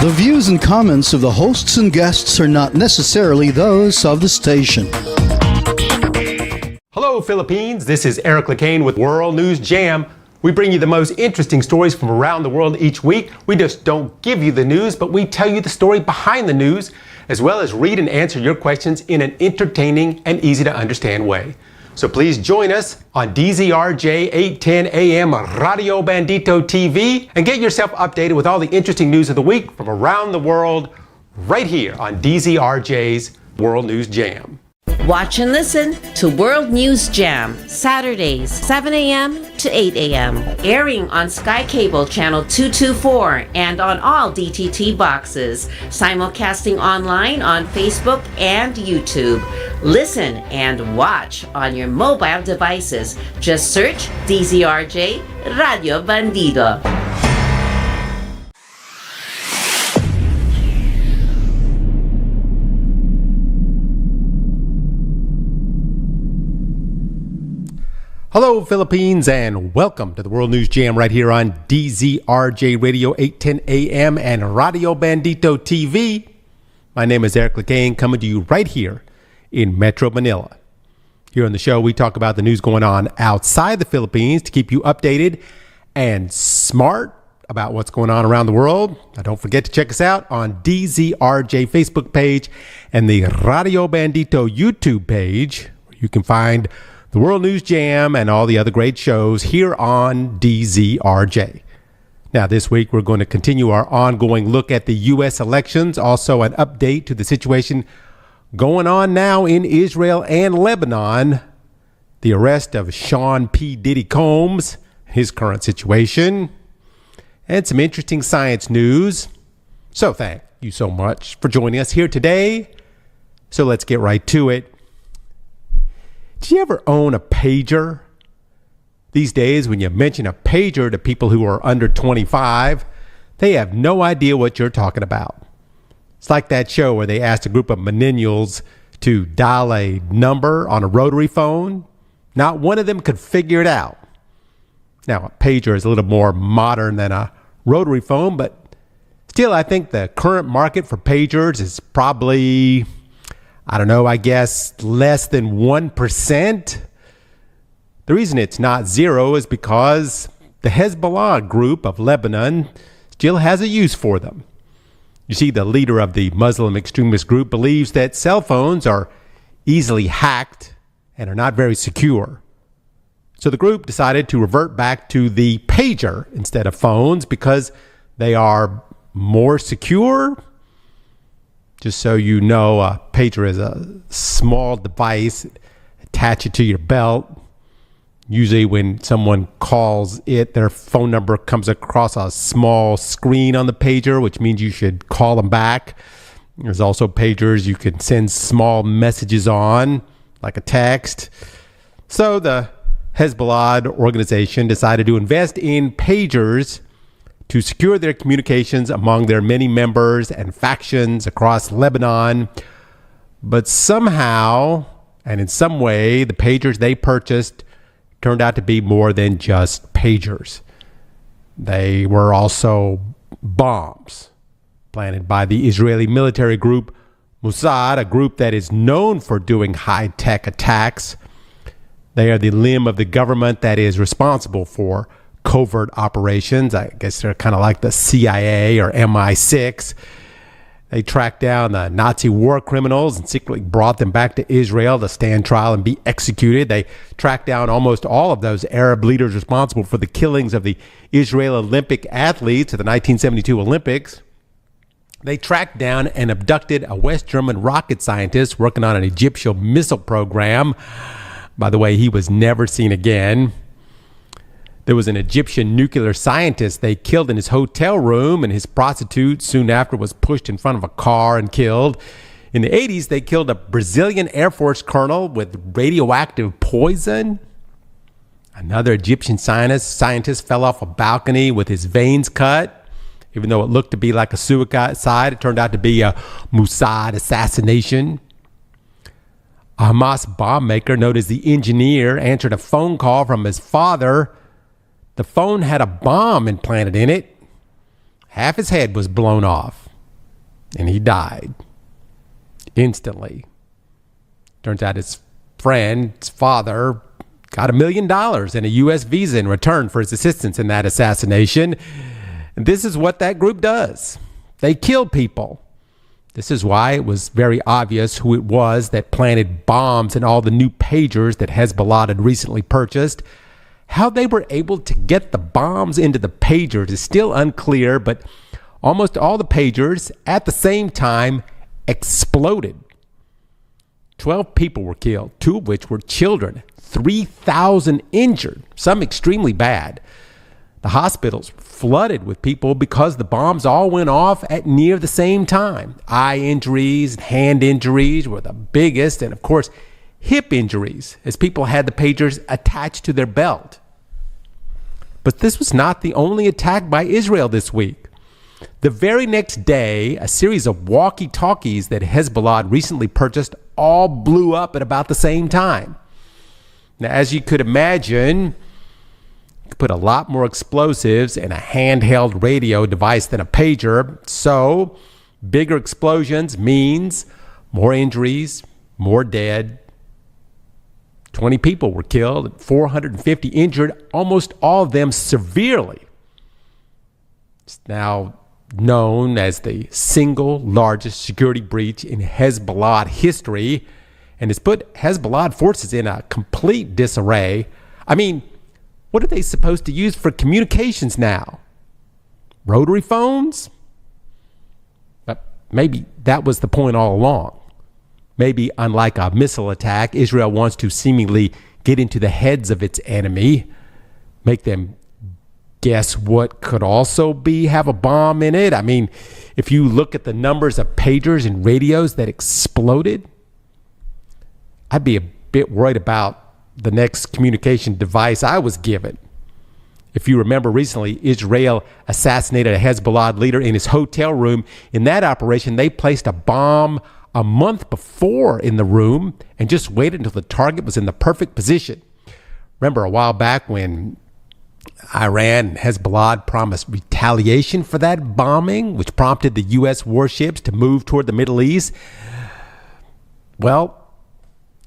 The views and comments of the hosts and guests are not necessarily those of the station. Hello, Philippines. This is LeCain with World News Jam. We bring you the most interesting stories from around the world each week. We just don't give you the news, but we tell you the story behind the news, as well as read and answer your questions in an entertaining and easy to understand way. So please join us on DZRJ 810 AM Radio Bandito TV and get yourself updated with all the interesting news of the week from around the world right here on DZRJ's World News Jam. Watch and listen to World News Jam, Saturdays, 7 a.m. to 8 a.m. Airing on Sky Cable Channel 224 and on all DTT boxes. Simulcasting online on Facebook and YouTube. Listen and watch on your mobile devices. Just search DZRJ Radio Bandido. Hello, Philippines, and welcome to the World News Jam right here on DZRJ Radio 810 AM and Radio Bandito TV. My name is LeCain, coming to you right here in Metro Manila. Here on the show, we talk about the news going on outside the Philippines to keep you updated and smart about what's going on around the world. Now, don't forget to check us out on DZRJ Facebook page and the Radio Bandito YouTube page, where you can find the World News Jam and all the other great shows here on DZRJ. Now, this week, we're going to continue our ongoing look at the U.S. elections, also an update to the situation going on now in Israel and Lebanon, the arrest of Sean P. Diddy Combs, his current situation, and some interesting science news. So thank you so much for joining us here today. So let's get right to it. Do you ever own a pager? These days, when you mention a pager to people who are under 25, they have no idea what you're talking about. It's like that show where they asked a group of millennials to dial a number on a rotary phone. Not one of them could figure it out. Now, a pager is a little more modern than a rotary phone, but still, I think the current market for pagers is probably, I guess less than 1%. The reason it's not zero is because the Hezbollah group of Lebanon still has a use for them. You see, the leader of the Muslim extremist group believes that cell phones are easily hacked and are not very secure. So the group decided to revert back to the pager instead of phones because they are more secure. Just so you know, a pager is a small device. Attach it to your belt. Usually when someone calls it, their phone number comes across a small screen on the pager, which means you should call them back. There's also pagers you can send small messages on, like a text. So the Hezbollah organization decided to invest in pagers to secure their communications among their many members and factions across Lebanon. But somehow, and in some way, the pagers they purchased turned out to be more than just pagers. They were also bombs planted by the Israeli military group Mossad, a group that is known for doing high-tech attacks. They are the limb of the government that is responsible for covert operations. I guess they're kind of like the CIA or MI6. They tracked down the Nazi war criminals and secretly brought them back to Israel to stand trial and be executed. They tracked down almost all of those Arab leaders responsible for the killings of the Israel Olympic athletes at the 1972 Olympics. They tracked down and abducted a West German rocket scientist working on an Egyptian missile program. By the way, he was never seen again. There was an Egyptian nuclear scientist they killed in his hotel room, and his prostitute soon after was pushed in front of a car and killed. In the 80s, they killed a Brazilian Air Force colonel with radioactive poison. Another Egyptian scientist fell off a balcony with his veins cut. Even though it looked to be like a suicide, it turned out to be a Mossad assassination. A Hamas bomb maker, known as the Engineer, answered a phone call from his father. The phone had a bomb implanted in it. Half his head was blown off. and he died instantly. Turns out his friend's father got $1 million and a U.S. visa in return for his assistance in that assassination. And this is what that group does. They kill people. This is why it was very obvious who it was that planted bombs in all the new pagers that Hezbollah had recently purchased. How they were able to get the bombs into the pagers is still unclear, but almost all the pagers at the same time exploded. 12 people were killed, 2 of which were children, 3,000 injured, some extremely bad. The hospitals flooded with people because the bombs all went off at near the same time. Eye injuries, hand injuries were the biggest, and of course, hip injuries, as people had the pagers attached to their belt. But this was not the only attack by Israel this week. The very next day, a series of walkie-talkies that Hezbollah had recently purchased all blew up at about the same time. Now, as you could imagine, you could put a lot more explosives in a handheld radio device than a pager. So, bigger explosions means more injuries, more dead. 20 people were killed, 450 injured, almost all of them severely. It's now known as the single largest security breach in Hezbollah history, and has put Hezbollah forces in a complete disarray. I mean, what are they supposed to use for communications now? Rotary phones? But maybe that was the point all along. Maybe, unlike a missile attack, Israel wants to seemingly get into the heads of its enemy, make them guess what could also have a bomb in it. I mean, if you look at the numbers of pagers and radios that exploded, I'd be a bit worried about the next communication device I was given. If you remember recently, Israel assassinated a Hezbollah leader in his hotel room. In that operation, they placed a bomb a month before in the room and just waited until the target was in the perfect position. Remember a while back when Iran and Hezbollah promised retaliation for that bombing, which prompted the U.S. warships to move toward the Middle East? Well,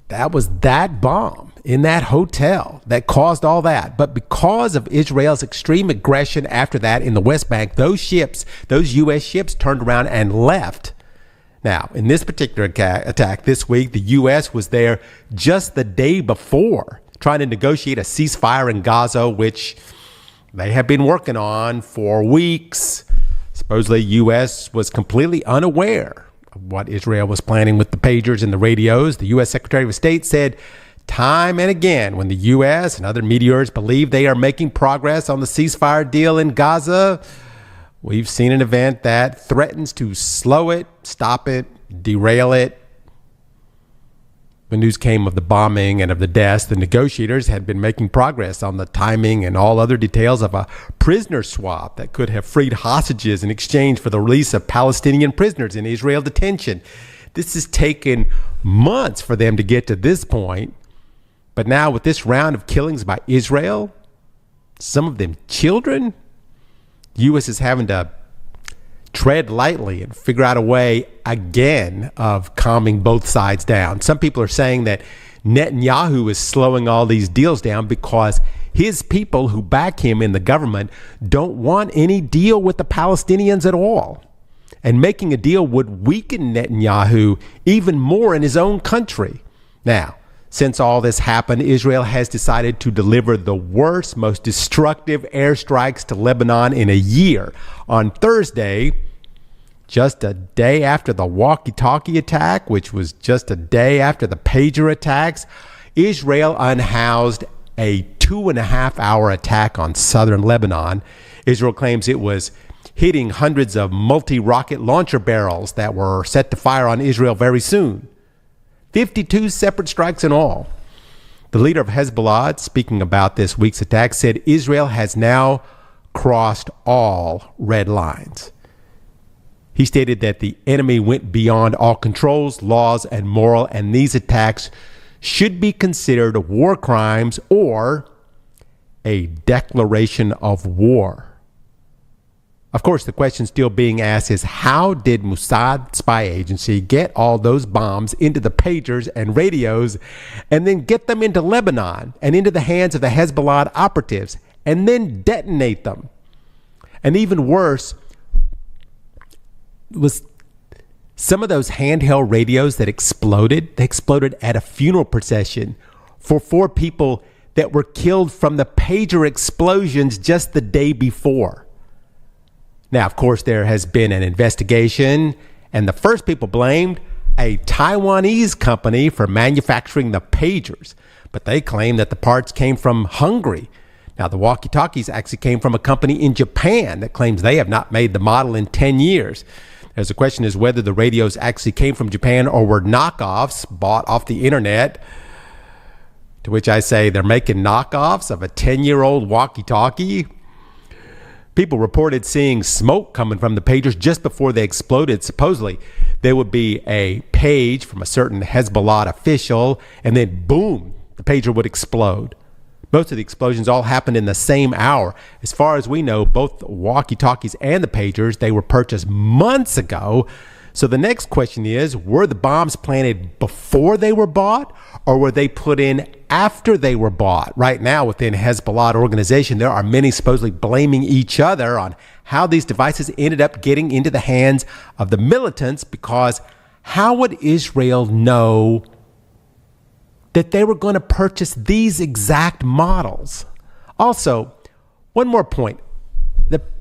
that was that bomb in that hotel that caused all that. But because of Israel's extreme aggression after that in the West Bank, those U.S. ships turned around and left. Now, in this particular attack this week, the U.S. was there just the day before trying to negotiate a ceasefire in Gaza, which they have been working on for weeks. Supposedly, U.S. was completely unaware of what Israel was planning with the pagers and the radios. The U.S. Secretary of State said time and again, when the U.S. and other meteors believe they are making progress on the ceasefire deal in Gaza, we've seen an event that threatens to slow it, stop it, derail it. When news came of the bombing and of the deaths, the negotiators had been making progress on the timing and all other details of a prisoner swap that could have freed hostages in exchange for the release of Palestinian prisoners in Israel detention. This has taken months for them to get to this point. But now with this round of killings by Israel, some of them children, the U.S. is having to tread lightly and figure out a way again of calming both sides down. Some people are saying that Netanyahu is slowing all these deals down because his people who back him in the government don't want any deal with the Palestinians at all. And making a deal would weaken Netanyahu even more in his own country. Now, since all this happened, Israel has decided to deliver the worst, most destructive airstrikes to Lebanon in a year. On Thursday, just a day after the walkie-talkie attack, which was just a day after the pager attacks, Israel unhoused a 2.5-hour attack on southern Lebanon. Israel claims it was hitting hundreds of multi-rocket launcher barrels that were set to fire on Israel very soon. 52 separate strikes in all. The leader of Hezbollah, speaking about this week's attack, said Israel has now crossed all red lines. He stated that the enemy went beyond all controls, laws, and moral, and these attacks should be considered war crimes or a declaration of war. Of course, the question still being asked is, how did Mossad spy agency get all those bombs into the pagers and radios and then get them into Lebanon and into the hands of the Hezbollah operatives and then detonate them? And even worse was some of those handheld radios that exploded. They exploded at a funeral procession for 4 people that were killed from the pager explosions just the day before. Now, of course, there has been an investigation, and the first people blamed a Taiwanese company for manufacturing the pagers, but they claim that the parts came from Hungary. Now, the walkie-talkies actually came from a company in Japan that claims they have not made the model in 10 years. There's a question as whether the radios actually came from Japan or were knockoffs bought off the internet, to which I say they're making knockoffs of a 10-year-old walkie-talkie. People reported seeing smoke coming from the pagers just before they exploded. Supposedly, there would be a page from a certain Hezbollah official, and then boom, the pager would explode. Most of the explosions all happened in the same hour. As far as we know, both the walkie-talkies and the pagers, they were purchased months ago. So the next question is, were the bombs planted before they were bought, or were they put in after they were bought? Right now, within Hezbollah organization, there are many supposedly blaming each other on how these devices ended up getting into the hands of the militants, because how would Israel know that they were going to purchase these exact models? Also, one more point.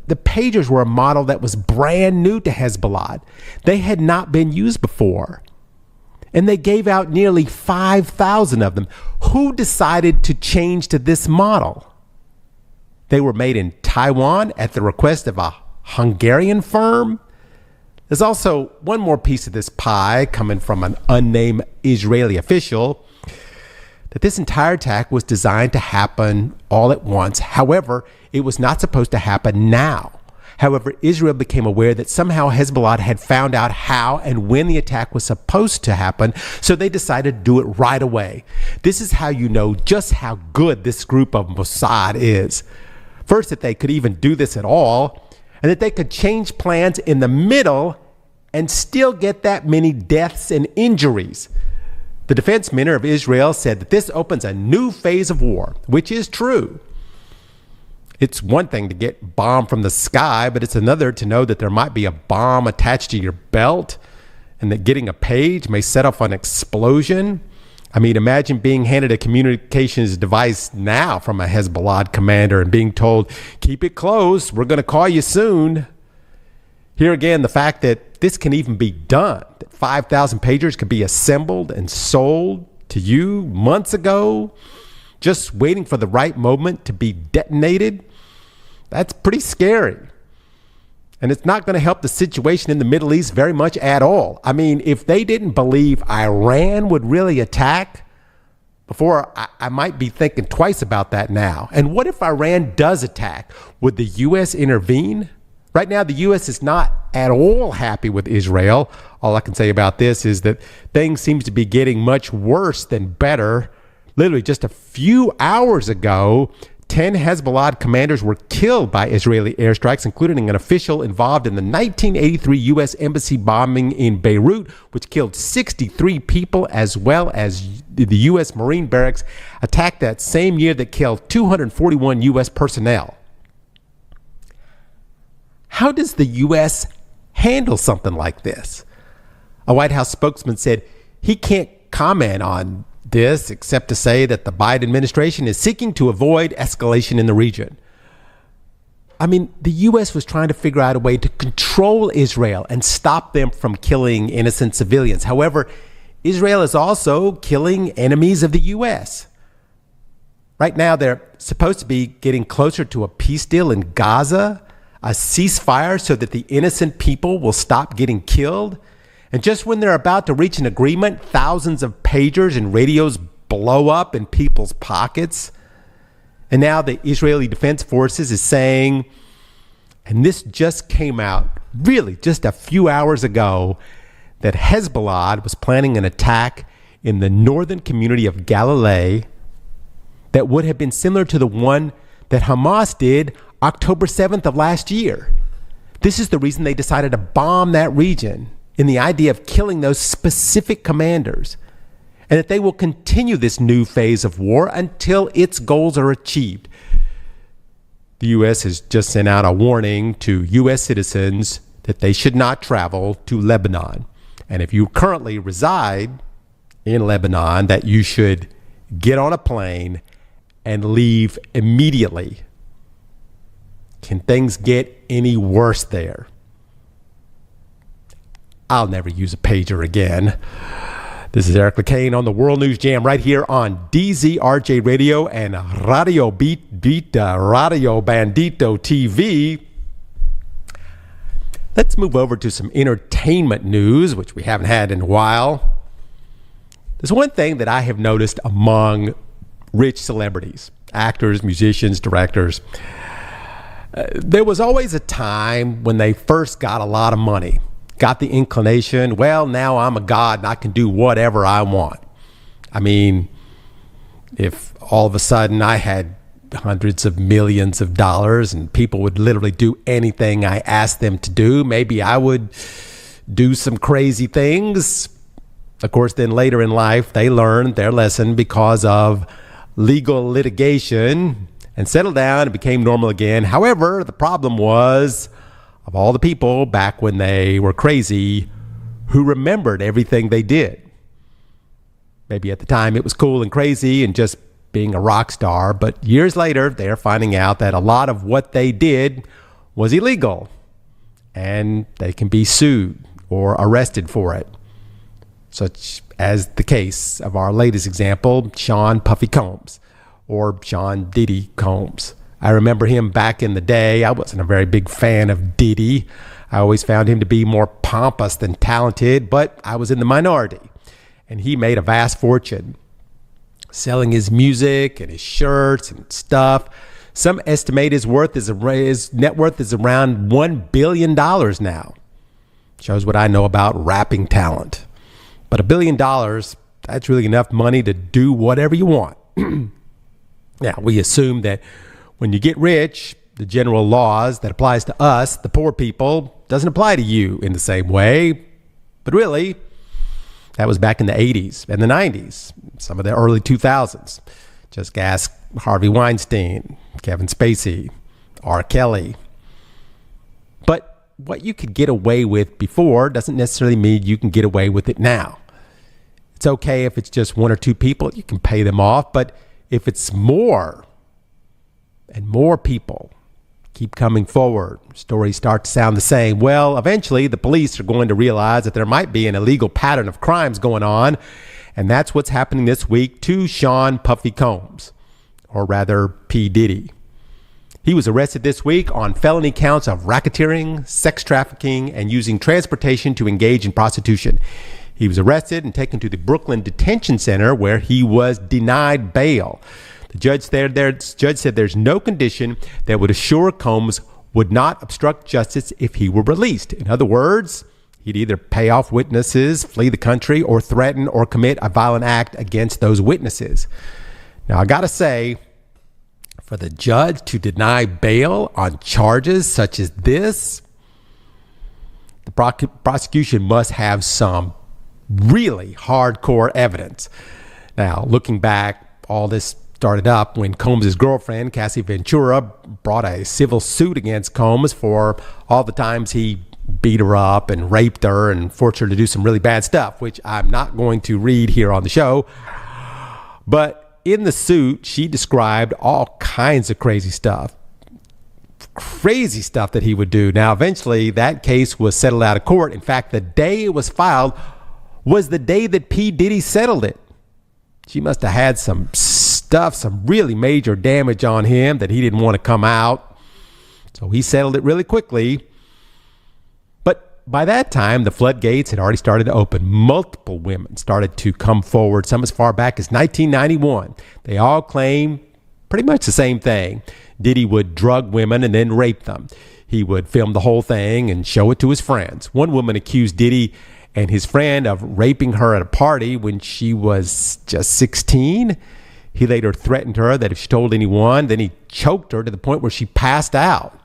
The pagers were a model that was brand new to Hezbollah. They had not been used before. And they gave out nearly 5,000 of them. Who decided to change to this model? They were made in Taiwan at the request of a Hungarian firm. There's also one more piece of this pie coming from an unnamed Israeli official, that this entire attack was designed to happen all at once. However, it was not supposed to happen now. However, Israel became aware that somehow Hezbollah had found out how and when the attack was supposed to happen, so they decided to do it right away. This is how you know just how good this group of Mossad is. First, that they could even do this at all, and that they could change plans in the middle and still get that many deaths and injuries. The defense minister of Israel said that this opens a new phase of war, which is true. It's one thing to get bombed from the sky, but it's another to know that there might be a bomb attached to your belt and that getting a page may set off an explosion. I mean, imagine being handed a communications device now from a Hezbollah commander and being told, keep it close, we're going to call you soon. Here again, the fact that this can even be done, that 5,000 pagers could be assembled and sold to you months ago, just waiting for the right moment to be detonated, that's pretty scary. And it's not going to help the situation in the Middle East very much at all. I mean, if they didn't believe Iran would really attack before, I might be thinking twice about that now. And what if Iran does attack? Would the U.S. intervene? Right now, the U.S. is not at all happy with Israel. All I can say about this is that things seem to be getting much worse than better. Literally just a few hours ago, 10 Hezbollah commanders were killed by Israeli airstrikes, including an official involved in the 1983 U.S. embassy bombing in Beirut, which killed 63 people, as well as the U.S. Marine barracks attacked that same year that killed 241 U.S. personnel. How does the U.S. handle something like this? A White House spokesman said he can't comment on this except to say that the Biden administration is seeking to avoid escalation in the region. I mean, the U.S. was trying to figure out a way to control Israel and stop them from killing innocent civilians. However, Israel is also killing enemies of the U.S. Right now, they're supposed to be getting closer to a peace deal in Gaza, a ceasefire so that the innocent people will stop getting killed. And just when they're about to reach an agreement, thousands of pagers and radios blow up in people's pockets. And now the Israeli Defense Forces is saying, and this just came out really just a few hours ago, that Hezbollah was planning an attack in the northern community of Galilee that would have been similar to the one that Hamas did October 7th of last year. This is the reason they decided to bomb that region, in the idea of killing those specific commanders, and that they will continue this new phase of war until its goals are achieved. The U.S. has just sent out a warning to U.S. citizens that they should not travel to Lebanon. And if you currently reside in Lebanon, that you should get on a plane and leave immediately. Can things get any worse there? I'll never use a pager again. This is Eric LeCain on the World News Jam right here on DZRJ Radio and Radio Bandito TV. Let's move over to some entertainment news, which we haven't had in a while. There's one thing that I have noticed among rich celebrities, actors, musicians, directors. There was always a time when they first got a lot of money, got the inclination, well, now I'm a god and I can do whatever I want. I mean, if all of a sudden I had hundreds of millions of dollars and people would literally do anything I asked them to do, maybe I would do some crazy things. Of course, then later in life, they learned their lesson because of legal litigation and settled down and became normal again. However, the problem was, of all the people back when they were crazy, who remembered everything they did. Maybe at the time it was cool and crazy and just being a rock star, but years later, they're finding out that a lot of what they did was illegal and they can be sued or arrested for it. Such as the case of our latest example, Sean Puffy Combs, or Sean Diddy Combs. I remember him back in the day. I wasn't a very big fan of Diddy. I always found him to be more pompous than talented, but I was in the minority. And he made a vast fortune selling his music and his shirts and stuff. Some estimate his net worth is around $1 billion now. Shows what I know about rapping talent. But $1 billion, that's really enough money to do whatever you want. Now, we assume that when you get rich, the general laws that applies to us, the poor people, doesn't apply to you in the same way. But really, that was back in the 80s and the 90s, some of the early 2000s. Just ask Harvey Weinstein, Kevin Spacey, R. Kelly. But what you could get away with before doesn't necessarily mean you can get away with it now. It's okay if it's just one or two people, you can pay them off. But if it's more and more people keep coming forward, stories start to sound the same, well, eventually the police are going to realize that there might be an illegal pattern of crimes going on. And that's what's happening this week to Sean Puffy Combs, or rather P. Diddy. He was arrested this week on felony counts of racketeering, sex trafficking, and using transportation to engage in prostitution. He was arrested and taken to the Brooklyn Detention Center, where he was denied bail. The judge said there's no condition that would assure Combs would not obstruct justice if he were released. In other words, he'd either pay off witnesses, flee the country, or threaten or commit a violent act against those witnesses. Now, I got to say, for the judge to deny bail on charges such as this, the prosecution must have some really hardcore evidence. Now, looking back, all this started up when Combs' girlfriend, Cassie Ventura, brought a civil suit against Combs for all the times he beat her up and raped her and forced her to do some really bad stuff, which I'm not going to read here on the show. But in the suit, she described all kinds of crazy stuff that he would do. Now, eventually, that case was settled out of court. In fact, the day it was filed was the day that P. Diddy settled it. She must have had some really major damage on him that he didn't want to come out. So he settled it really quickly. But by that time, the floodgates had already started to open. Multiple women started to come forward, some as far back as 1991. They all claim pretty much the same thing. Diddy would drug women and then rape them. He would film the whole thing and show it to his friends. One woman accused Diddy and his friend of raping her at a party when she was just 16. He later threatened her that if she told anyone, then he choked her to the point where she passed out.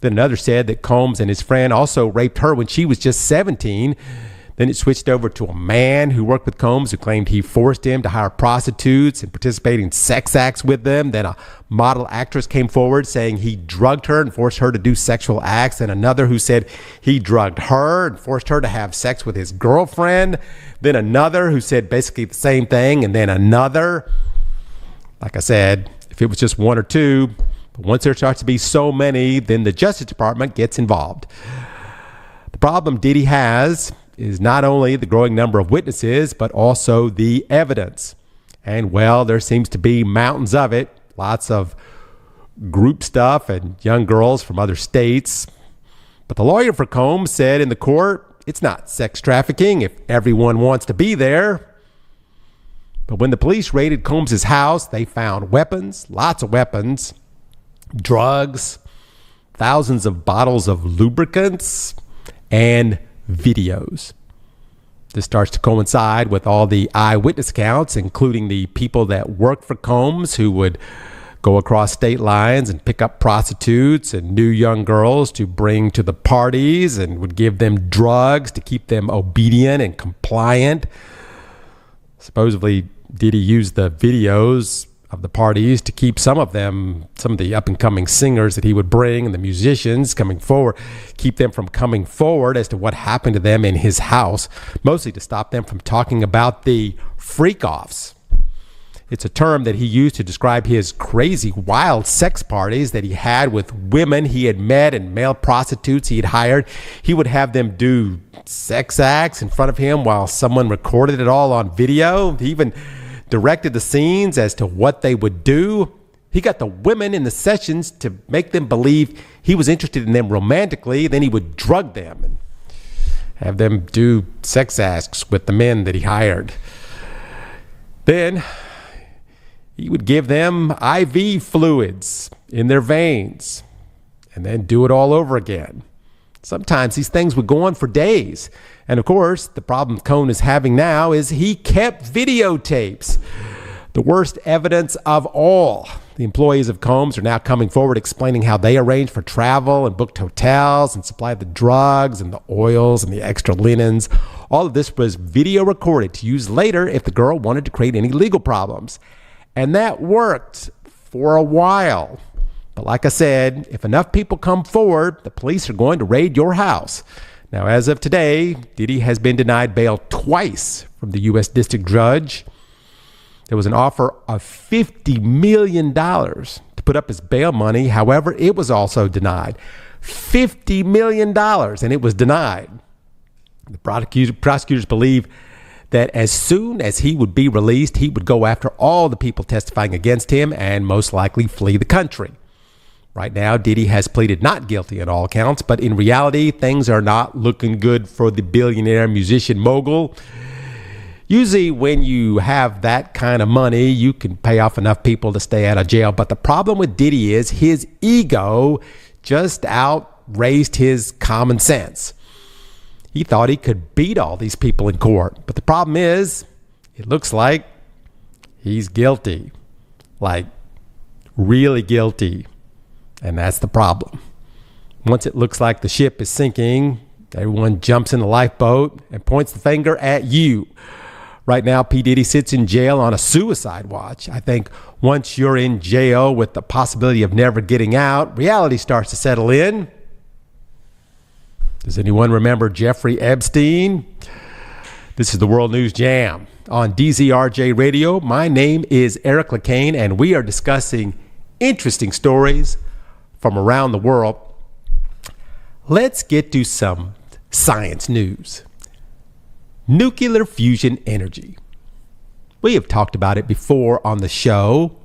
Then another said that Combs and his friend also raped her when she was just 17. Then it switched over to a man who worked with Combs who claimed he forced him to hire prostitutes and participate in sex acts with them. Then a model actress came forward saying he drugged her and forced her to do sexual acts. And another who said he drugged her and forced her to have sex with his girlfriend. Then another who said basically the same thing. And then another. Like I said, if it was just one or two, but once there starts to be so many, then the Justice Department gets involved. The problem Diddy has is not only the growing number of witnesses, but also the evidence. And well, there seems to be mountains of it, lots of group stuff and young girls from other states. But the lawyer for Combs said in the court, it's not sex trafficking if everyone wants to be there. But when the police raided Combs' house, they found weapons, lots of weapons, drugs, thousands of bottles of lubricants, and videos. This starts to coincide with all the eyewitness accounts, including the people that worked for Combs who would go across state lines and pick up prostitutes and new young girls to bring to the parties and would give them drugs to keep them obedient and compliant. Supposedly, Diddy used the videos of the parties to keep some of the up-and-coming singers that he would bring and the musicians coming forward, keep them from coming forward as to what happened to them in his house, mostly to stop them from talking about the freak-offs. It's a term that he used to describe his crazy, wild sex parties that he had with women he had met and male prostitutes he had hired. He would have them do sex acts in front of him while someone recorded it all on video. He even directed the scenes as to what they would do. He got the women in the sessions to make them believe he was interested in them romantically. Then he would drug them and have them do sex acts with the men that he hired. Then he would give them IV fluids in their veins and then do it all over again. Sometimes these things would go on for days. And of course, the problem Cohn is having now is he kept videotapes. The worst evidence of all. The employees of Combs are now coming forward explaining how they arranged for travel and booked hotels and supplied the drugs and the oils and the extra linens. All of this was video recorded to use later if the girl wanted to create any legal problems. And that worked for a while. But like I said, if enough people come forward, the police are going to raid your house. Now, as of today, Diddy has been denied bail twice from the U.S. District Judge. There was an offer of $50 million to put up his bail money. However, it was also denied. $50 million, and it was denied. The prosecutors believe that as soon as he would be released, he would go after all the people testifying against him and most likely flee the country. Right now, Diddy has pleaded not guilty at all accounts, but in reality, things are not looking good for the billionaire musician mogul. Usually when you have that kind of money, you can pay off enough people to stay out of jail. But the problem with Diddy is his ego just outraised his common sense. He thought he could beat all these people in court. But the problem is, it looks like he's guilty. Like, really guilty. And that's the problem. Once it looks like the ship is sinking, everyone jumps in the lifeboat and points the finger at you. Right now, P. Diddy sits in jail on a suicide watch. I think once you're in jail with the possibility of never getting out, reality starts to settle in. Does anyone remember Jeffrey Epstein? This is the World News Jam on DZRJ Radio. My name is Eric LeCain, and we are discussing interesting stories from around the world. Let's get to some science news. Nuclear fusion energy. We have talked about it before on the show.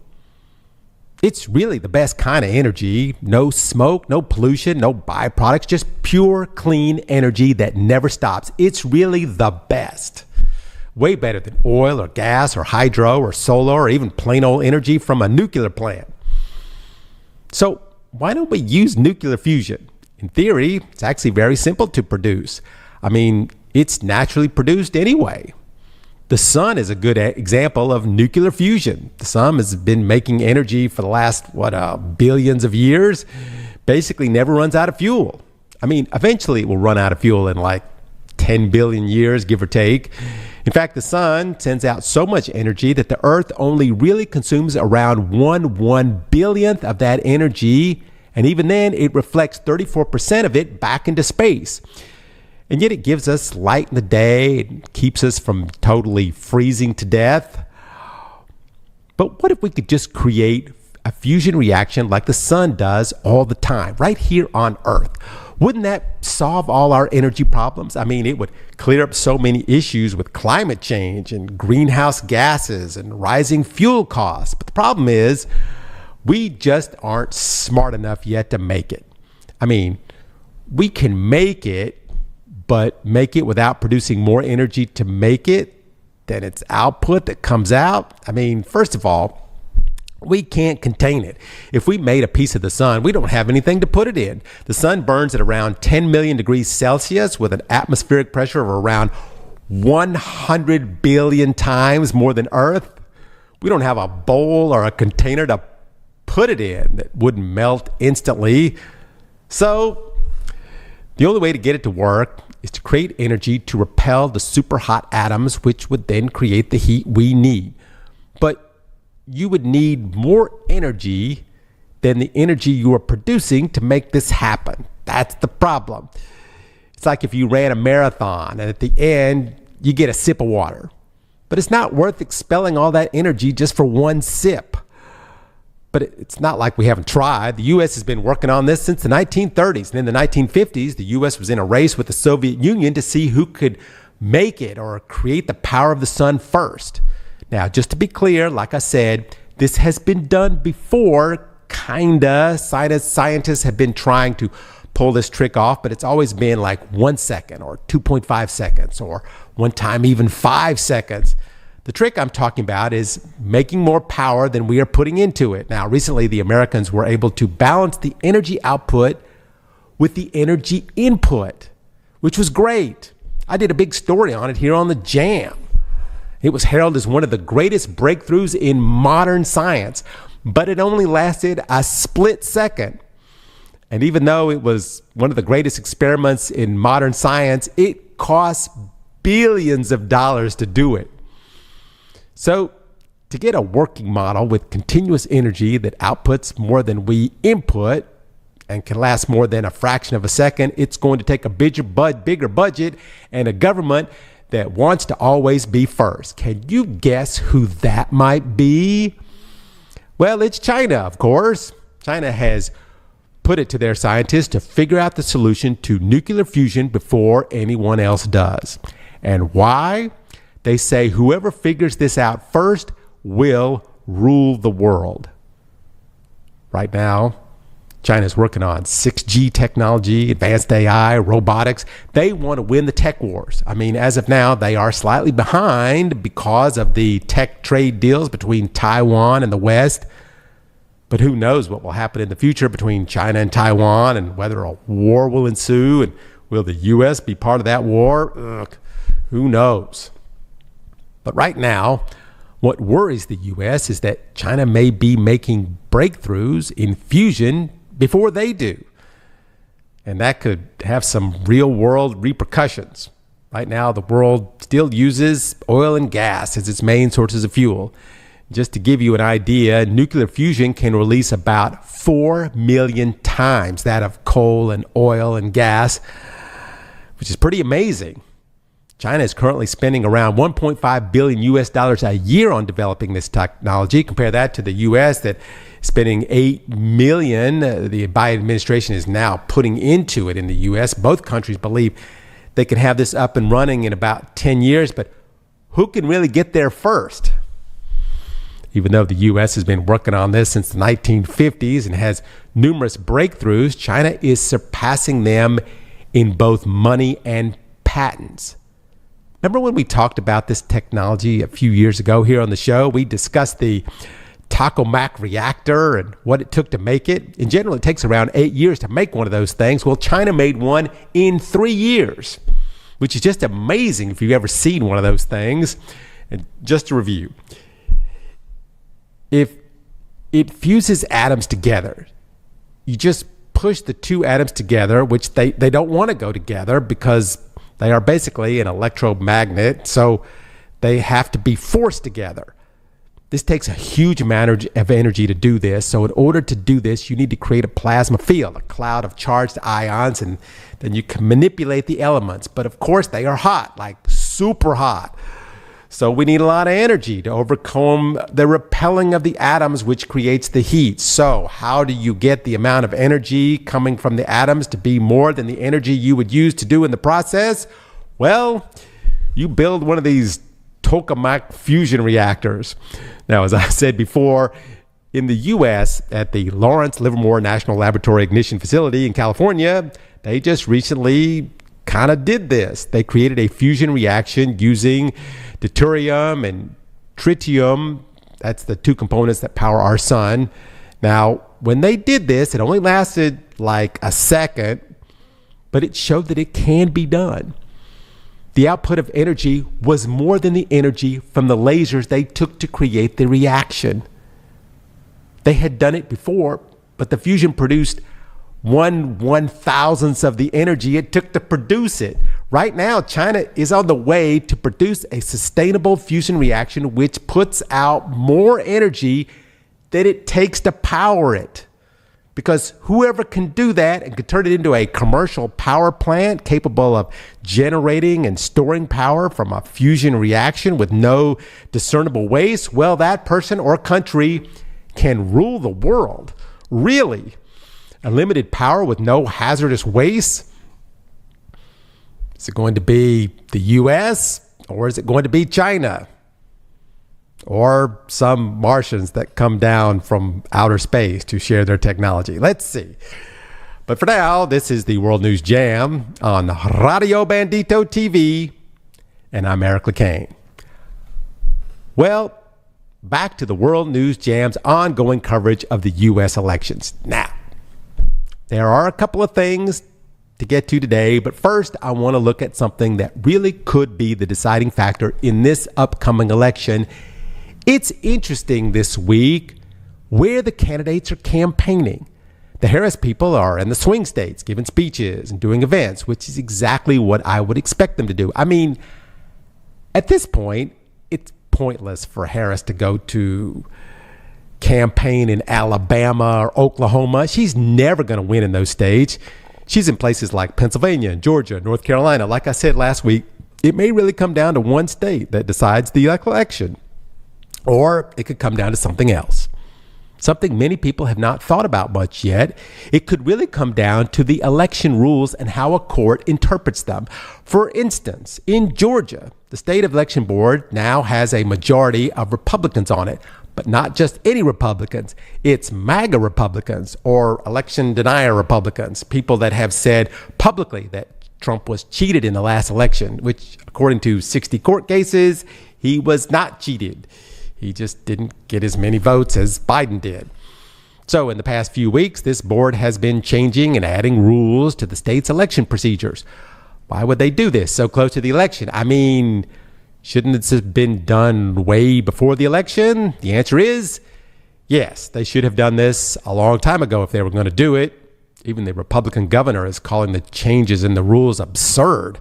It's really the best kind of energy. No smoke, no pollution, no byproducts, just pure, clean energy that never stops. It's really the best. Way better than oil or gas or hydro or solar or even plain old energy from a nuclear plant. So why don't we use nuclear fusion? In theory, it's actually very simple to produce. I mean, it's naturally produced anyway. The sun is a good example of nuclear fusion. The sun has been making energy for the last, billions of years. basically never runs out of fuel. I mean, eventually it will run out of fuel in like 10 billion years, give or take. In fact, the sun sends out so much energy that the Earth only really consumes around 1/1 billionth of that energy. And even then, it reflects 34% of it back into space. And yet it gives us light in the day. It keeps us from totally freezing to death. But what if we could just create a fusion reaction like the sun does all the time, right here on Earth? Wouldn't that solve all our energy problems? I mean, it would clear up so many issues with climate change and greenhouse gases and rising fuel costs. But the problem is, we just aren't smart enough yet to make it. I mean, we can make it, but make it without producing more energy to make it than its output that comes out. I mean, first of all, we can't contain it. If we made a piece of the sun, we don't have anything to put it in. The sun burns at around 10 million degrees Celsius with an atmospheric pressure of around 100 billion times more than Earth. We don't have a bowl or a container to put it in that wouldn't melt instantly. So the only way to get it to work is to create energy to repel the super hot atoms, which would then create the heat we need. But you would need more energy than the energy you are producing to make this happen. That's the problem. It's like if you ran a marathon and at the end you get a sip of water, but it's not worth expelling all that energy just for one sip. But it's not like we haven't tried. The U.S. has been working on this since the 1930s. And in the 1950s, the U.S. was in a race with the Soviet Union to see who could make it or create the power of the sun first. Now, just to be clear, like I said, this has been done before, kinda. Scientists have been trying to pull this trick off, but it's always been like 1 second or 2.5 seconds or one time even 5 seconds. The trick I'm talking about is making more power than we are putting into it. Now, recently, the Americans were able to balance the energy output with the energy input, which was great. I did a big story on it here on the Jam. It was heralded as one of the greatest breakthroughs in modern science, but it only lasted a split second. And even though it was one of the greatest experiments in modern science, it cost billions of dollars to do it. So to get a working model with continuous energy that outputs more than we input and can last more than a fraction of a second, it's going to take a bigger budget and a government that wants to always be first. Can you guess who that might be? Well, it's China, of course. China has put it to their scientists to figure out the solution to nuclear fusion before anyone else does. And why? They say whoever figures this out first will rule the world. Right now, China's working on 6G technology, advanced AI, robotics. They want to win the tech wars. I mean, as of now, they are slightly behind because of the tech trade deals between Taiwan and the West. But who knows what will happen in the future between China and Taiwan and whether a war will ensue and will the U.S. be part of that war? Ugh, who knows? But right now, what worries the U.S. is that China may be making breakthroughs in fusion before they do. And that could have some real world repercussions. Right now, the world still uses oil and gas as its main sources of fuel. Just to give you an idea, nuclear fusion can release about 4 million times that of coal and oil and gas, which is pretty amazing. China is currently spending around 1.5 billion US dollars a year on developing this technology. Compare that to the US that is spending 8 million. The Biden administration is now putting into it in the US. Both countries believe they can have this up and running in about 10 years, but who can really get there first? Even though the US has been working on this since the 1950s and has numerous breakthroughs, China is surpassing them in both money and patents. Remember when we talked about this technology a few years ago here on the show? We discussed the tokamak reactor and what it took to make it. In general, it takes around 8 years to make one of those things. Well, China made one in 3 years, which is just amazing if you've ever seen one of those things. And just to review, if it fuses atoms together, you just push the two atoms together, which they don't want to go together because they are basically an electromagnet, so they have to be forced together. This takes a huge amount of energy to do this. So in order to do this, you need to create a plasma field, a cloud of charged ions, and then you can manipulate the elements. But of course, they are hot, like super hot. So we need a lot of energy to overcome the repelling of the atoms, which creates the heat. So how do you get the amount of energy coming from the atoms to be more than the energy you would use to do in the process? Well, you build one of these tokamak fusion reactors. Now, as I said before, in the U.S. at the Lawrence Livermore National Laboratory Ignition Facility in California, they just recently kind of did this. They created a fusion reaction using deuterium and tritium. That's the two components that power our sun. Now, when they did this, it only lasted like a second, but it showed that it can be done. The output of energy was more than the energy from the lasers they took to create the reaction. They had done it before, but the fusion produced 1/1000th of the energy it took to produce it. Right now, China is on the way to produce a sustainable fusion reaction which puts out more energy than it takes to power it. Because whoever can do that and can turn it into a commercial power plant capable of generating and storing power from a fusion reaction with no discernible waste, well, that person or country can rule the world. Really? Unlimited power with no hazardous waste? Is it going to be the US or is it going to be China? Or some Martians that come down from outer space to share their technology? Let's see. But for now, this is the World News Jam on Radio Bandito TV, and I'm LeCain. Well, back to the World News Jam's ongoing coverage of the U.S. elections. Now, there are a couple of things to get to today, but first I want to look at something that really could be the deciding factor in this upcoming election. It's interesting this week where the candidates are campaigning. The Harris people are in the swing states giving speeches and doing events, which is exactly what I would expect them to do. I mean, at this point, it's pointless for Harris to go to campaign in Alabama or Oklahoma. She's never going to win in those states. She's in places like Pennsylvania, Georgia, North Carolina. Like I said last week, it may really come down to one state that decides the election. Or it could come down to something else. Something many people have not thought about much yet. It could really come down to the election rules and how a court interprets them. For instance, in Georgia, the state election board now has a majority of Republicans on it, but not just any Republicans. It's MAGA Republicans or election denier Republicans, people that have said publicly that Trump was cheated in the last election, which according to 60 court cases, he was not cheated. He just didn't get as many votes as Biden did. So in the past few weeks, this board has been changing and adding rules to the state's election procedures. Why would they do this so close to the election? I mean, shouldn't this have been done way before the election? The answer is yes, they should have done this a long time ago if they were going to do it. Even the Republican governor is calling the changes in the rules absurd.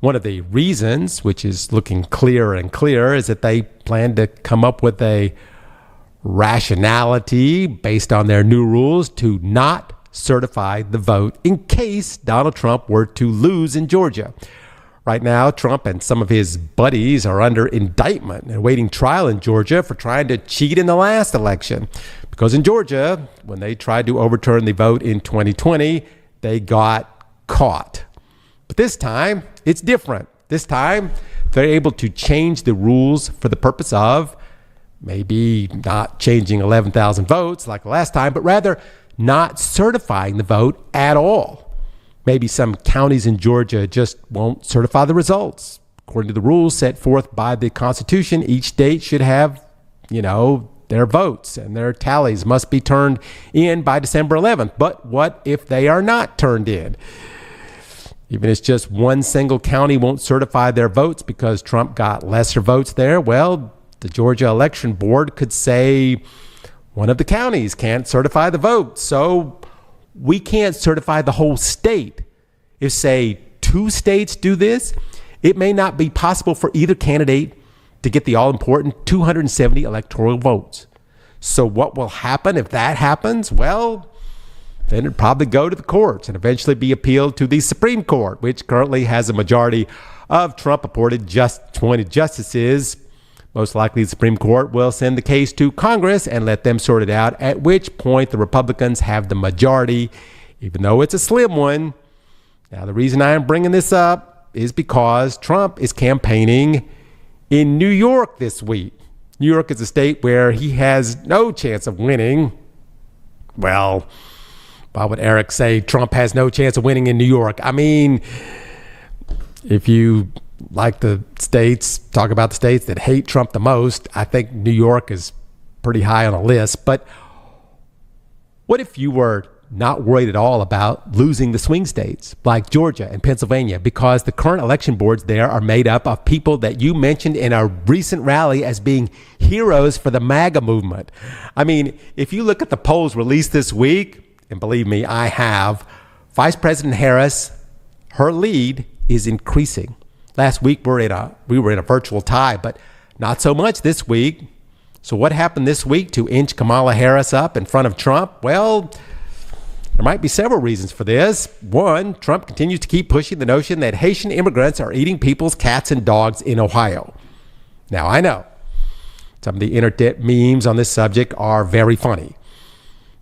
One of the reasons, which is looking clearer and clearer, is that they plan to come up with a rationality based on their new rules to not certify the vote in case Donald Trump were to lose in Georgia. Right now, Trump and some of his buddies are under indictment and awaiting trial in Georgia for trying to cheat in the last election. Because in Georgia, when they tried to overturn the vote in 2020, they got caught. But this time, it's different. This time, they're able to change the rules for the purpose of maybe not changing 11,000 votes like the last time, but rather not certifying the vote at all. Maybe some counties in Georgia just won't certify the results. According to the rules set forth by the Constitution, each state should have, their votes and their tallies must be turned in by December 11th. But what if they are not turned in? Even if it's just one single county won't certify their votes because Trump got lesser votes there, well, the Georgia Election Board could say one of the counties can't certify the vote. So we can't certify the whole state. If, say, 2 states do this, it may not be possible for either candidate to get the all-important 270 electoral votes. So what will happen if that happens? Well, then it'd probably go to the courts and eventually be appealed to the Supreme Court, which currently has a majority of Trump-appointed appointed justices. Most likely the Supreme Court will send the case to Congress and let them sort it out, at which point the Republicans have the majority, even though it's a slim one. Now, the reason I am bringing this up is because Trump is campaigning in New York this week. New York is a state where he has no chance of winning. Well, why would Eric say Trump has no chance of winning in New York? I mean, if you like the states, talk about the states that hate Trump the most, I think New York is pretty high on the list. But what if you were not worried at all about losing the swing states like Georgia and Pennsylvania, because the current election boards there are made up of people that you mentioned in a recent rally as being heroes for the MAGA movement? I mean, if you look at the polls released this week, and believe me, I have, Vice President Harris, her lead is increasing. Last week we were in a virtual tie, but not so much this week. So what happened this week to inch Kamala Harris up in front of Trump? Well, there might be several reasons for this. One, Trump continues to keep pushing the notion that Haitian immigrants are eating people's cats and dogs in Ohio. Now, I know some of the internet memes on this subject are very funny.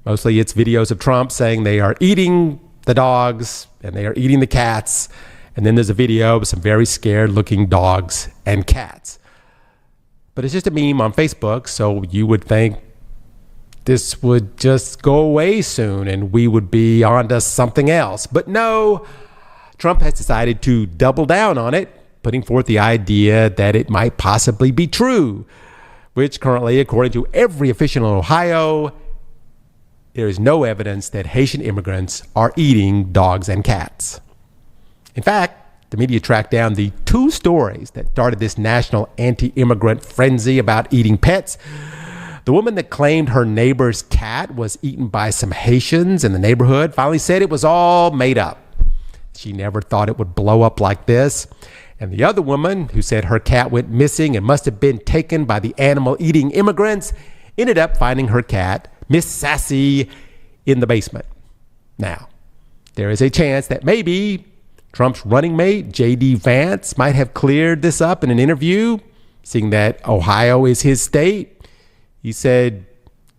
Mostly it's videos of Trump saying they are eating the dogs and they are eating the cats. And then there's a video of some very scared looking dogs and cats. But it's just a meme on Facebook, so you would think this would just go away soon and we would be on to something else. But no, Trump has decided to double down on it, putting forth the idea that it might possibly be true, which currently, according to every official in Ohio, there is no evidence that Haitian immigrants are eating dogs and cats. In fact, the media tracked down the 2 stories that started this national anti-immigrant frenzy about eating pets. The woman that claimed her neighbor's cat was eaten by some Haitians in the neighborhood finally said it was all made up. She never thought it would blow up like this. And the other woman, who said her cat went missing and must have been taken by the animal-eating immigrants, ended up finding her cat, Miss Sassy, in the basement. Now, there is a chance that maybe Trump's running mate, J.D. Vance, might have cleared this up in an interview, seeing that Ohio is his state. He said,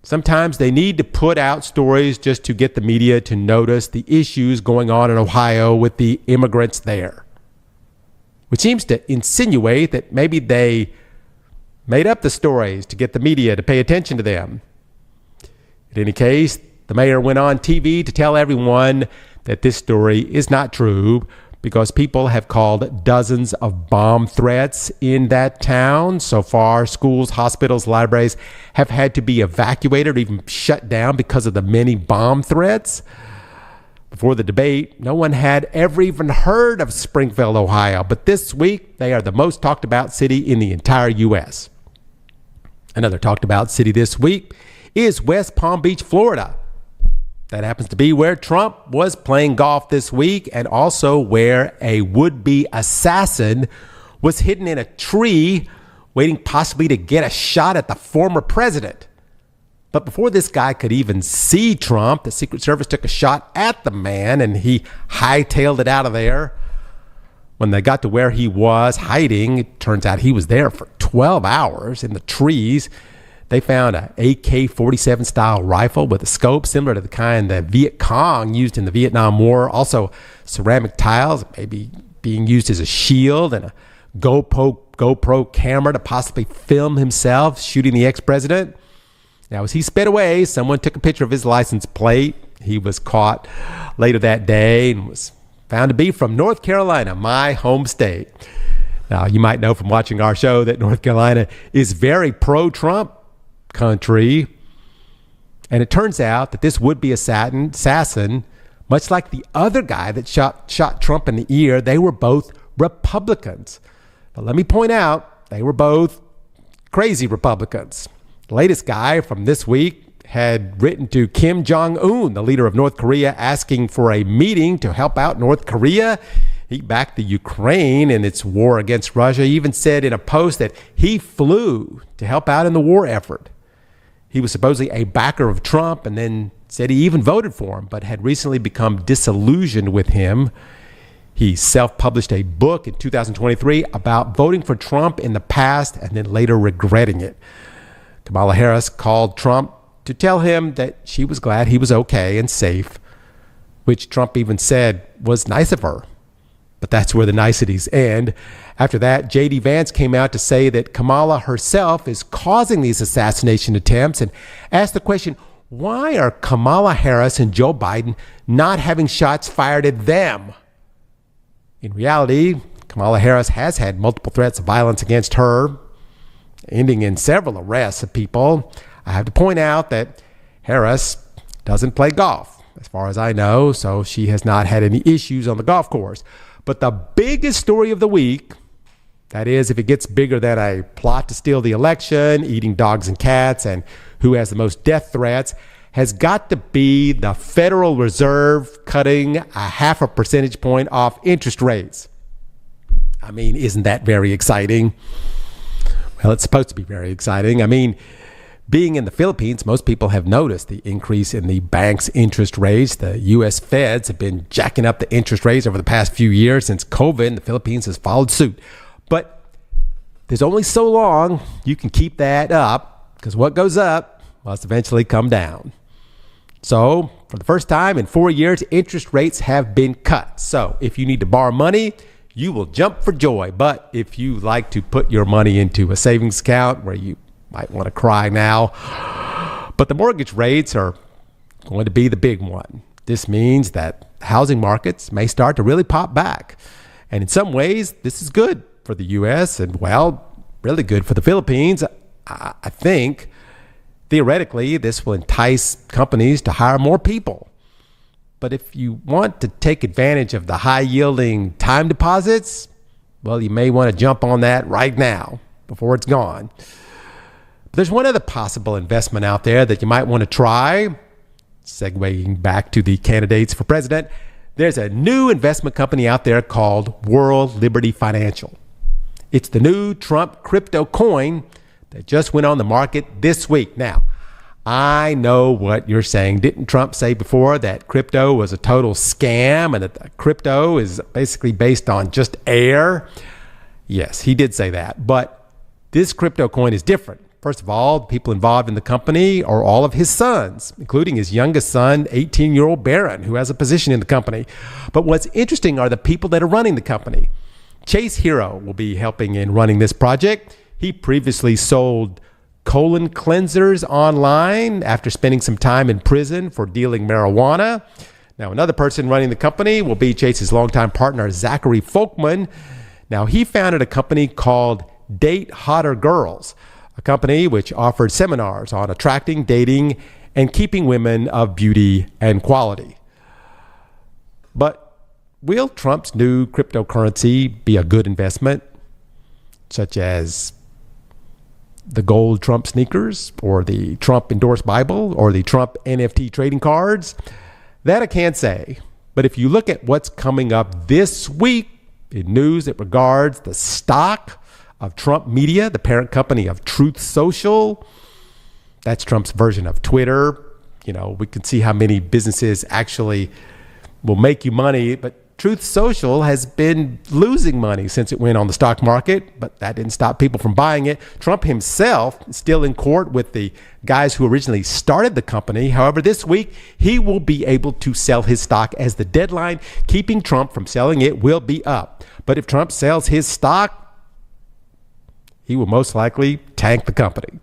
sometimes they need to put out stories just to get the media to notice the issues going on in Ohio with the immigrants there. Which seems to insinuate that maybe they made up the stories to get the media to pay attention to them. In any case, the mayor went on TV to tell everyone that this story is not true, because people have called dozens of bomb threats in that town. So far, schools, hospitals, libraries have had to be evacuated or even shut down because of the many bomb threats. Before the debate, no one had ever even heard of Springfield, Ohio, but this week they are the most talked about city in the entire U.S. Another talked about city this week is West Palm Beach, Florida. That happens to be where Trump was playing golf this week, and also where a would-be assassin was hidden in a tree, waiting possibly to get a shot at the former president. But before this guy could even see Trump, the Secret Service took a shot at the man, and he hightailed it out of there. When they got to where he was hiding, it turns out he was there for 12 hours in the trees. They found an AK-47 style rifle with a scope similar to the kind that Viet Cong used in the Vietnam War. Also, ceramic tiles, maybe being used as a shield, and a GoPro camera to possibly film himself shooting the ex-president. Now, as he sped away, someone took a picture of his license plate. He was caught later that day and was found to be from North Carolina, my home state. Now, you might know from watching our show that North Carolina is very pro-Trump country. And it turns out that this would-be assassin, much like the other guy that shot Trump in the ear, they were both Republicans. But let me point out, they were both crazy Republicans. The latest guy from this week, had written to Kim Jong-un, the leader of North Korea, asking for a meeting to help out North Korea. He backed the Ukraine in its war against Russia. He even said in a post that he flew to help out in the war effort. He was supposedly a backer of Trump and then said he even voted for him, but had recently become disillusioned with him. He self-published a book in 2023 about voting for Trump in the past and then later regretting it. Kamala Harris called Trump to tell him that she was glad he was okay and safe, which Trump even said was nice of her. But that's where the niceties end. After that, J.D. Vance came out to say that Kamala herself is causing these assassination attempts and asked the question, why are Kamala Harris and Joe Biden not having shots fired at them? In reality, Kamala Harris has had multiple threats of violence against her, ending in several arrests of people. I have to point out that Harris doesn't play golf, as far as I know, so she has not had any issues on the golf course. But the biggest story of the week, that is, if it gets bigger than a plot to steal the election, eating dogs and cats, and who has the most death threats, has got to be the Federal Reserve cutting 0.5 percentage point off interest rates. I mean, isn't that very exciting? Well, it's supposed to be very exciting. I mean, being in the Philippines, most people have noticed the increase in the bank's interest rates. The U.S. Feds have been jacking up the interest rates over the past few years. Since COVID, the Philippines has followed suit. But there's only so long you can keep that up, because what goes up must eventually come down. So, for the first time in 4 years, interest rates have been cut. So, if you need to borrow money, you will jump for joy. But if you like to put your money into a savings account where you might want to cry now, but the mortgage rates are going to be the big one. This means that housing markets may start to really pop back. And in some ways, this is good for the U.S. and, well, really good for the Philippines. I think, theoretically, this will entice companies to hire more people. But if you want to take advantage of the high-yielding time deposits, well, you may want to jump on that right now before it's gone. But there's one other possible investment out there that you might want to try. Segueing back to the candidates for president, there's a new investment company out there called World Liberty Financial. It's the new Trump crypto coin that just went on the market this week. Now, I know what you're saying. Didn't Trump say before that crypto was a total scam and that crypto is basically based on just air? Yes, he did say that. But this crypto coin is different. First of all, the people involved in the company are all of his sons, including his youngest son, 18-year-old Barron, who has a position in the company. But what's interesting are the people that are running the company. Chase Hero will be helping in running this project. He previously sold colon cleansers online after spending some time in prison for dealing marijuana. Now, another person running the company will be Chase's longtime partner, Zachary Folkman. Now, he founded a company called Date Hotter Girls, a company which offered seminars on attracting, dating, and keeping women of beauty and quality. But will Trump's new cryptocurrency be a good investment, such as the gold Trump sneakers or the Trump endorsed Bible or the Trump NFT trading cards? That I can't say. But if you look at what's coming up this week in news that regards the stock of Trump Media, the parent company of Truth Social, that's Trump's version of Twitter. You know, we can see how many businesses actually will make you money, but Truth Social has been losing money since it went on the stock market, but that didn't stop people from buying it. Trump himself is still in court with the guys who originally started the company. However, this week, he will be able to sell his stock as the deadline keeping Trump from selling it will be up. But if Trump sells his stock, he will most likely tank the company.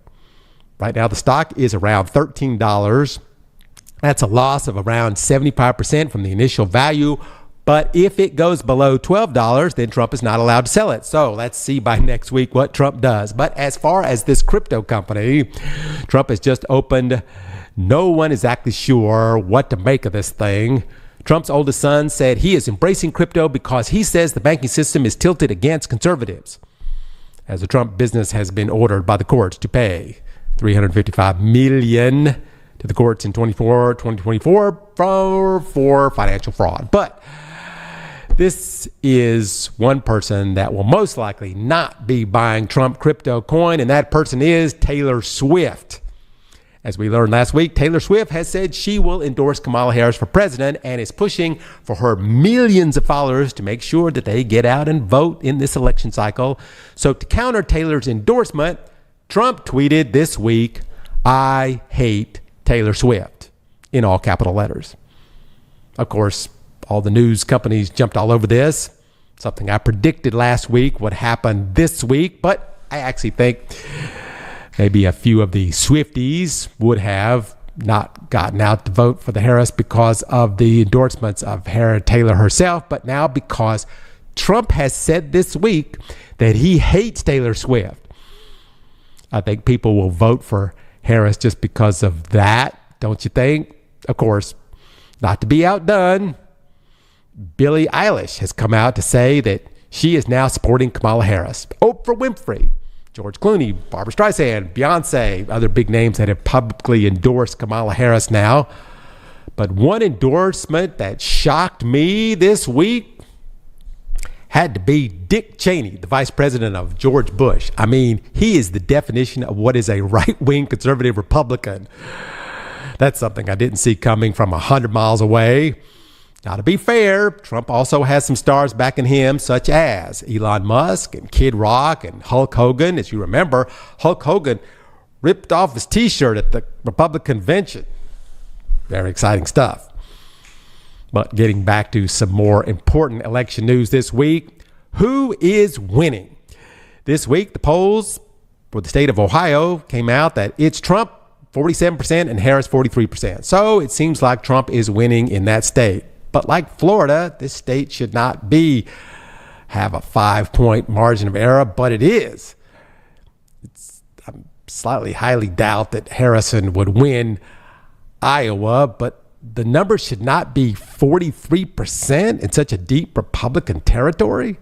Right now, the stock is around $13. That's a loss of around 75% from the initial value. But if it goes below $12, then Trump is not allowed to sell it. So let's see by next week what Trump does. But as far as this crypto company, Trump has just opened. No one is exactly sure what to make of this thing. Trump's oldest son said he is embracing crypto because he says the banking system is tilted against conservatives, as the Trump business has been ordered by the courts to pay $355 million to to the courts in 2024 for financial fraud. But this is one person that will most likely not be buying Trump crypto coin, and that person is Taylor Swift. As we learned last week, Taylor Swift has said she will endorse Kamala Harris for president and is pushing for her millions of followers to make sure that they get out and vote in this election cycle. So to counter Taylor's endorsement, Trump tweeted this week, "I hate Taylor Swift," in all capital letters. Of course, all the news companies jumped all over this. Something I predicted last week would happen this week, but I actually think maybe a few of the Swifties would have not gotten out to vote for the Harris because of the endorsements of Taylor herself, but now because Trump has said this week that he hates Taylor Swift. I think people will vote for Harris just because of that, don't you think? Of course, not to be outdone, Billie Eilish has come out to say that she is now supporting Kamala Harris. Oprah Winfrey, George Clooney, Barbara Streisand, Beyonce, other big names that have publicly endorsed Kamala Harris now. But one endorsement that shocked me this week had to be Dick Cheney, the vice president of George Bush. I mean, he is the definition of what is a right-wing conservative Republican. That's something I didn't see coming from 100 miles away. Now, to be fair, Trump also has some stars backing him, such as Elon Musk and Kid Rock and Hulk Hogan. As you remember, Hulk Hogan ripped off his T-shirt at the Republican convention. Very exciting stuff. But getting back to some more important election news this week, who is winning? This week, the polls for the state of Ohio came out that it's Trump 47% and Harris 43%. So it seems like Trump is winning in that state. But like Florida, this state should not have a 5-point margin of error, but it is. I slightly highly doubt that Harrison would win Iowa, but the number should not be 43% in such a deep Republican territory.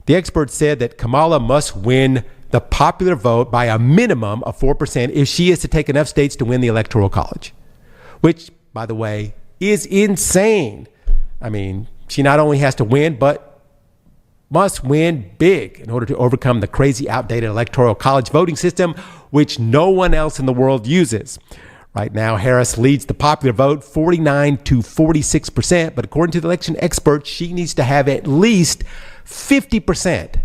The experts said that Kamala must win the popular vote by a minimum of 4% if she is to take enough states to win the Electoral College, which, by the way, is insane. I mean, she not only has to win, but must win big in order to overcome the crazy, outdated Electoral College voting system, which no one else in the world uses. Right now, Harris leads the popular vote 49 to 46%, but according to the election experts, she needs to have at least 50%.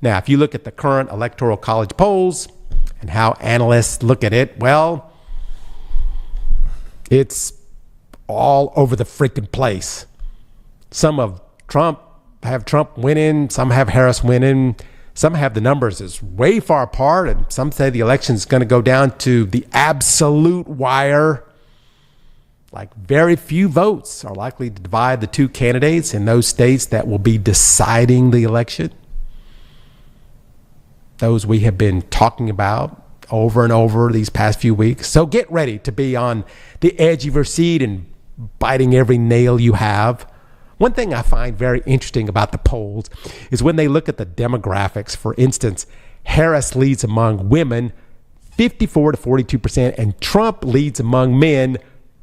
Now, if you look at the current Electoral College polls and how analysts look at it, well, it's all over the freaking place. Some have Trump winning, some have Harris winning, some have the numbers is way far apart, and some say the election is going to go down to the absolute wire. Like very few votes are likely to divide the two candidates in those states that will be deciding the election. Those we have been talking about over and over these past few weeks. So get ready to be on the edge of your seat and biting every nail you have. One thing I find very interesting about the polls is when they look at the demographics. For instance, Harris leads among women 54 to 42%, and Trump leads among men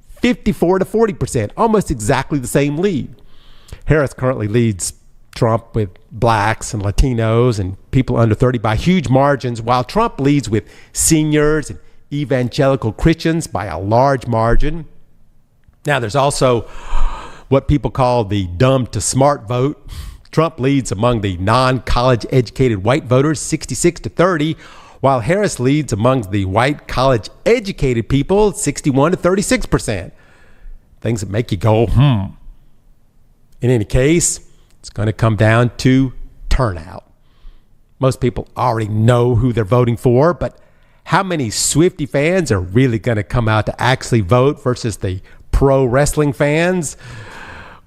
54 to 40%, almost exactly the same lead. Harris currently leads Trump with blacks and Latinos and people under 30 by huge margins, while Trump leads with seniors and evangelical Christians by a large margin. Now, there's also what people call the dumb to smart vote. Trump leads among the non-college educated white voters 66 to 30, while Harris leads among the white college educated people 61 to 36%. Things that make you go, In any case, it's going to come down to turnout. Most people already know who they're voting for, but how many Swiftie fans are really going to come out to actually vote versus the pro wrestling fans?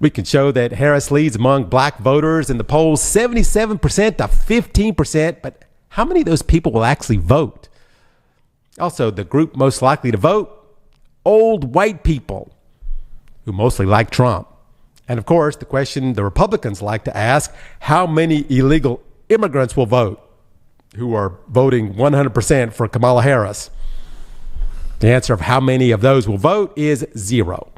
We can show that Harris leads among black voters in the polls 77% to 15%, but how many of those people will actually vote? Also, the group most likely to vote, old white people who mostly like Trump. And of course, the question the Republicans like to ask, how many illegal immigrants will vote who are voting 100% for Kamala Harris? The answer of how many of those will vote is 0.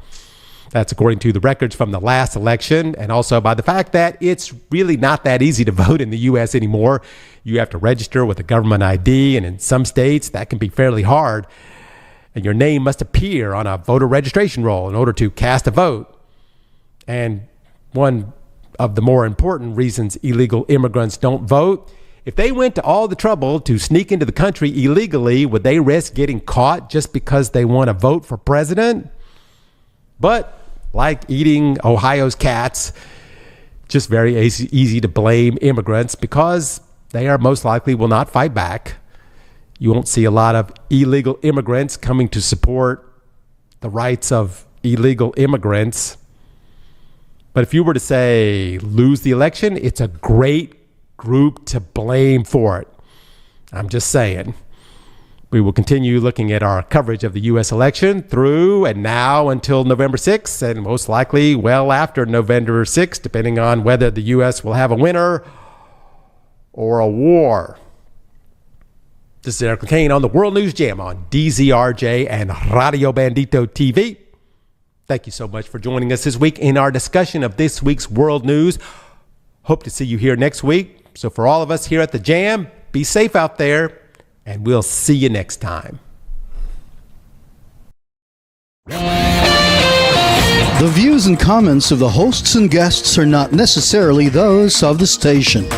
That's according to the records from the last election, and also by the fact that it's really not that easy to vote in the U.S. anymore. You have to register with a government ID, and in some states that can be fairly hard. And your name must appear on a voter registration roll in order to cast a vote. And one of the more important reasons illegal immigrants don't vote, if they went to all the trouble to sneak into the country illegally, would they risk getting caught just because they want to vote for president? But like eating Ohio's cats, just very easy to blame immigrants because they are most likely will not fight back. You won't see a lot of illegal immigrants coming to support the rights of illegal immigrants. But if you were to say lose the election, it's a great group to blame for it. I'm just saying. We will continue looking at our coverage of the U.S. election through and now until November 6th, and most likely well after November 6th, depending on whether the U.S. will have a winner or a war. This is Eric LeCain on the World News Jam on DZRJ and Radio Bandito TV. Thank you so much for joining us this week in our discussion of this week's world news. Hope to see you here next week. So for all of us here at the Jam, be safe out there, and we'll see you next time. The views and comments of the hosts and guests are not necessarily those of the station.